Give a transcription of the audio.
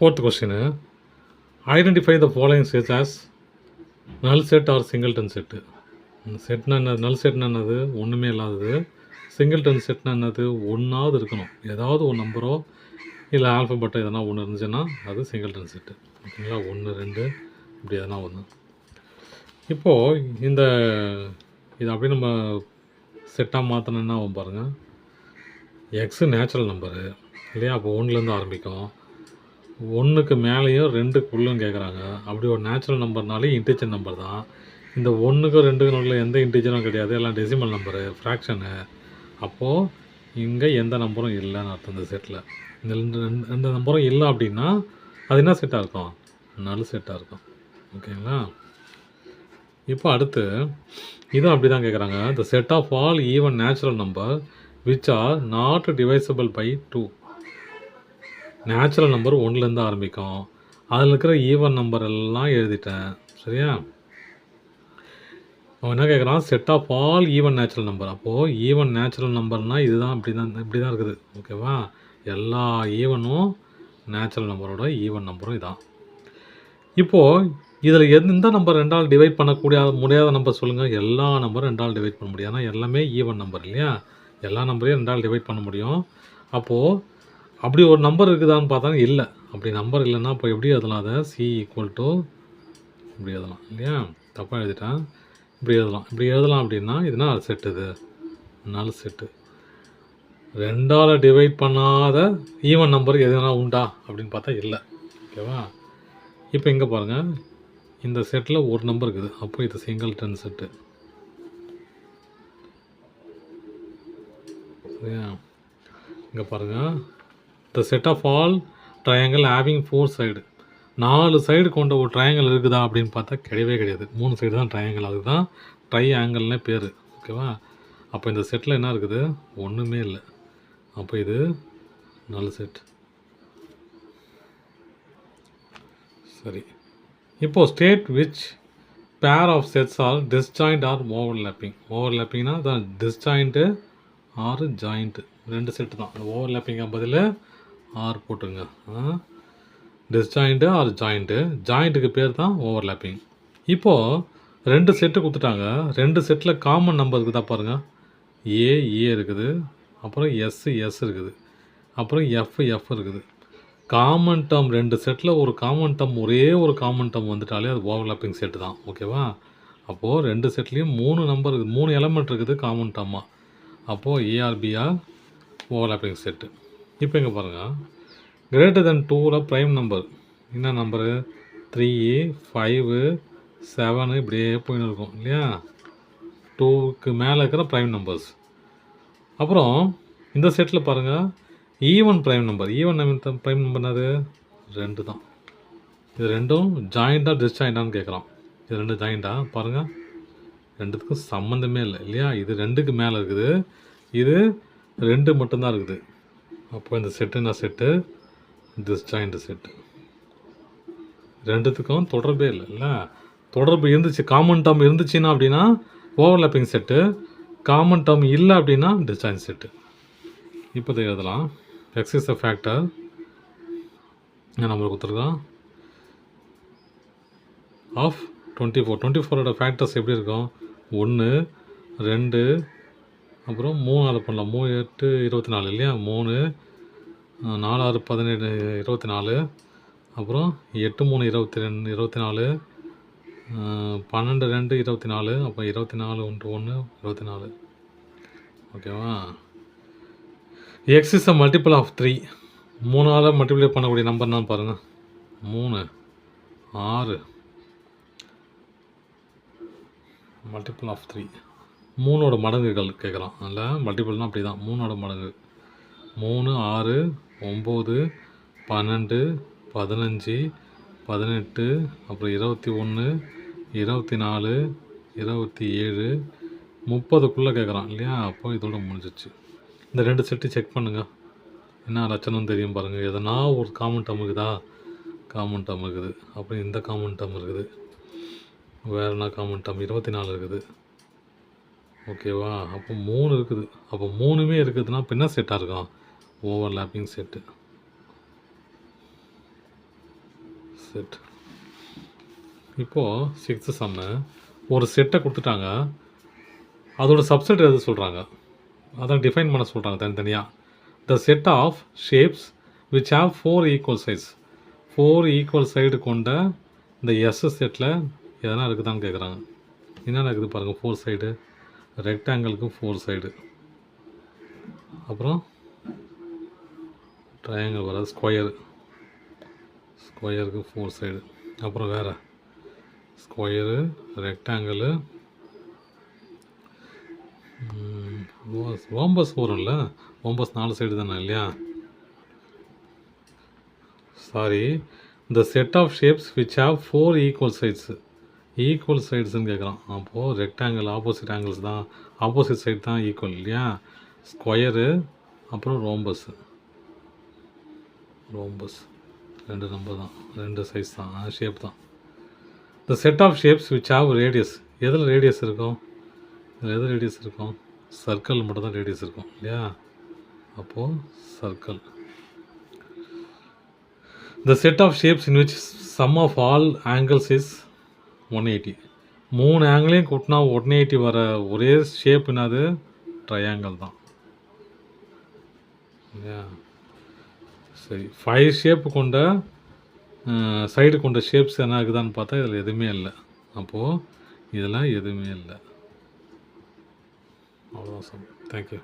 Fourth question. Identify the following sets as null set or singleton set. செட்னா என்னது? நல் செட்னா என்னது? ஒன்றுமே இல்லாதது. சிங்கிள்டன் செட்னா என்னது? ஒன்றாவது இருக்கணும். ஏதாவது ஒரு நம்பரோ இல்லை ஆல்ஃபபெட்டோ எதனா ஒன்று இருந்துச்சுன்னா அது சிங்கிள்டன் செட்டு. ஓகேங்களா? 1, 2 இப்படி எதனா ஒன்று. இப்போது இது அப்படியே நம்ம செட்டாக மாற்றணுன்னா பாருங்கள். எக்ஸு நேச்சுரல் நம்பரு இல்லையா? அப்போ 1லேருந்து ஆரம்பிக்கும். 1க்கு மேலேயும் 2க்குள்ளும் கேட்குறாங்க. அப்படி ஒரு நேச்சுரல் நம்பர்னாலே இன்டிஜர் நம்பர் தான். இந்த 1க்கும் 2க்கும் நடுவில் எந்த இன்டிஜரும் கிடையாது. எல்லாம் டெசிமல் நம்பரு, ஃப்ராக்ஷனு. அப்போது இங்கே எந்த நம்பரும் இல்லைன்னு அர்த்தம் இந்த செட்டில். இந்த ரெண்டு நம்பரும் இல்லை அப்படின்னா அது என்ன செட்டாக இருக்கும்? நல் செட்டாக இருக்கும். ஓகேங்களா? இப்போ அடுத்து இதுவும் அப்படி தான் கேட்குறாங்க. The set of all even natural number which are not divisible by 2. Natural number 1லேருந்து ஆரம்பிக்கும். அதில் இருக்கிற ஈவன் நம்பர் எல்லாம் எழுதிட்டேன். சரியா? அவன் என்ன கேட்குறான்? Set of all even natural number. அப்போது ஈவன் நேச்சுரல் நம்பர்னால் இதுதான் இப்படி தான் இருக்குது. ஓகேவா? எல்லா ஈவனும் நேச்சுரல் நம்பரோட ஈவன் நம்பரும் இதான். இப்போது இதில் எந்த நம்பர் 2ஆல் டிவைட் முடியாத நம்பர் சொல்லுங்கள். எல்லா நம்பரும் 2ஆல் டிவைட் பண்ண முடியும். ஆனால் எல்லாமே ஈவன் நம்பர் இல்லையா? எல்லா நம்பரையும் 2ஆல் டிவைட் பண்ண முடியும். அப்போது அப்படி ஒரு நம்பர் இருக்குதான்னு பார்த்தா இல்லை. அப்படி நம்பர் இல்லைன்னா இப்போ எப்படி எழுதலாம்? அதை C = இப்படி எழுதலாம் இல்லையா? தப்பாக எழுதிட்டேன். இப்படி எழுதலாம் அப்படின்னா இதுனா செட்டு. இது நல் செட்டு. 2ஆல் டிவைட் பண்ணாத ஈவன் நம்பர் எதுனா உண்டா அப்படின்னு பார்த்தா இல்லை. ஓகேவா? இப்போ இங்கே பாருங்கள். இந்த செட்டில் ஒரு நம்பர் இருக்குது. அப்போ இது சிங்கிள்டன் செட்டு. சரியா? இங்கே பாருங்கள். The set of all triangle having 4 side. 4 side கொண்ட ஒரு ட்ரையாங்கிள் இருக்குதா அப்படின்னு பார்த்தா கிடையவே கிடையாது. 3 சைடு தான் ட்ரையாங்கிள். அதுக்கு தான் ட்ரையாங்கிள்னே பேர். ஓகேவா? அப்போ இந்த செட்டில் என்ன இருக்குது? ஒன்றுமே இல்லை. அப்போ இது நல் செட். சரி. இப்போது state which pair of sets are disjoint or overlapping. ஓவர்லேப்பிங்னா தான் டிஸ்ஜாயிண்ட்டு ஆர் ஜாயிண்ட்டு. 2 செட்டு தான். ஓவர்லேப்பிங்காக பதில் ஆர் போட்டுங்க. டிஸ்ஜாயிண்ட்டு ஆர் ஜாயிண்ட்டு. ஜாயிண்ட்டுக்கு பேர் தான் ஓவர்லேப்பிங். இப்போது 2 செட்டு கொடுத்துட்டாங்க. 2 செட்டில் காமன் நம்பர் இருக்குதா பாருங்கள். ஏ இருக்குது. அப்புறம் எஸ் இருக்குது. அப்புறம் எஃப் இருக்குது. காமன் டேர்ம் 2 செட்டில் ஒரு காமன் டேர்ம், ஒரே ஒரு காமன் டேர்ம் வந்துட்டாலே அது ஓவர்லாப்பிங் செட்டு தான். ஓகேவா? அப்போது 2 செட்லேயும் 3 நம்பர் இருக்குது, 3 எலமெண்ட் இருக்குது காமன் டேர்மாக. அப்போது ஏஆர்பிஆர் ஓவர்லாப்பிங் செட்டு. இப்போ இங்கே பாருங்கள். கிரேட்டர் தென் 2ல் ப்ரைம் நம்பர் என்ன நம்பரு? 3, 5, 7 இப்படியே போயின்னு இருக்கும் இல்லையா? 2க்கு மேலே இருக்கிற ப்ரைம் நம்பர்ஸ். அப்புறம் இந்த செட்டில் பாருங்கள். Even prime number. Prime number என்னது? 2 தான். இது ரெண்டும் ஜாயிண்ட்டாக டிஸ்ஜாயிண்டான்னு கேட்குறான். இது 2 ஜாயிண்டா பாருங்கள். 2த்துக்கும் சம்மந்தமே இல்லை இல்லையா? இது 2க்கு மேலே இருக்குது, இது 2 மட்டும்தான் இருக்குது. அப்போ இந்த செட்டு என்ன செட்டு? Disjoint set. 2த்துக்கும் தொடர்பே இல்லை. தொடர்பு இருந்துச்சு, காமன் டேர்ம் இருந்துச்சுன்னா அப்படின்னா ஓவர்லாப்பிங் செட்டு. காமன் டேர்ம் இல்லை அப்படின்னா டிஸ்ஜாயிண்ட் செட்டு. இப்போ இதை எழுதலாம். X is a factor. Number கொடுத்துருக்கோம் ஆஃப் 24. 24ஓட ஃபேக்டர்ஸ் எப்படி இருக்கும்? 1, 2, அப்புறம் 3 பண்ணலாம். 3, 8, 24 இல்லையா? 3, 4, 6, 17, 24. அப்புறம் 8, 3, 22, 24. 12, 2, 24. அப்போ 24 × 1 24. ஓகேவா? X is a multiple of 3. 3ஆல் மல்டிப்ளை பண்ணக்கூடிய நம்பர் தான் பாருங்கள். 3, 6 மல்டிபிள் ஆஃப் 3. 3ஓட மடங்குகள் கேட்குறான். அதில் மல்டிபிள்னால் அப்படி தான். 3ஓட மடங்கு. 3, 6, 9, 12, 15, 18, அப்புறம் 21, 24, 27, 30க்குள்ளே கேட்குறான் இல்லையா? அப்போ இதோட முடிஞ்சிச்சு. இந்த 2 செட்டு செக் பண்ணுங்கள். என்ன லட்சணம் தெரியும் பாருங்கள். எதனா ஒரு காமன் டேர்ம் இருக்குதா? காமன் டேர்ம் இருக்குது. அப்புறம் இந்த காமன் டேர்ம் இருக்குது. வேறு என்ன காமன் டேர்ம்? 24 இருக்குது. ஓகேவா? அப்போ 3 இருக்குது. அப்போ 3மே இருக்குதுன்னா இப்போ என்ன செட்டாக இருக்கும்? Overlapping set. செட். இப்போது 6th சம்மு ஒரு செட்டை கொடுத்துட்டாங்க. அதோட சப்செட் எது சொல்கிறாங்க, அதான் டிஃபைன் பண்ண சொல்கிறாங்க தனித்தனியாக. The set of shapes which have 4 equal sides. 4 equal side கொண்ட இந்த எஸ் செட்டில் எதனா இருக்குதான்னு கேட்குறாங்க. என்னென்ன இருக்குது பாருங்கள். 4 சைடு, ரெக்டாங்கிளுக்கு 4 சைடு, அப்புறம் ட்ரையாங்கிள் வராது, ஸ்கொயருக்கு 4 சைடு, அப்புறம் வேறு ஸ்கொயரு, ரெக்டாங்கிளு, ரோம்பஸ் வரும்ல. ரோம்பஸ் 4 சைடு தானே இல்லையா? Sorry, the set of shapes which have 4 equal sides. Equal சைட்ஸ்ன்னு கேட்குறான். அப்போது ரெக்டாங்கிள் ஆப்போசிட் ஆங்கிள்ஸ் தான், ஆப்போசிட் சைடு தான் ஈக்குவல் இல்லையா? ஸ்கொயரு அப்புறம் ரோம்பஸ் 2 நம்பர் தான், 2 சைஸ் தான், ஷேப் தான். The set of shapes which have radius. எதில் ரேடியஸ் இருக்கும்? இதில் எது ரேடியஸ் இருக்கும்? சர்க்கிள் மட்டும் தான் ரேடியஸ் இருக்கும் இல்லையா? அப்போது circle. The set of shapes in which sum of all angles is 180. 3 ஆங்கிளையும் கூட்டினா 180 வர ஒரே ஷேப் என்னது? ட்ரையாங்கிள் தான் இல்லையா? சரி, 5 ஷேப்பு கொண்ட சைடு கொண்ட ஷேப்ஸ் என்ன இருக்குதான்னு பார்த்தா இதில் எதுவுமே இல்லை. அப்போது இதெல்லாம் எதுவுமே இல்லை. அவ்வளோதான் சார். தேங்க்யூ.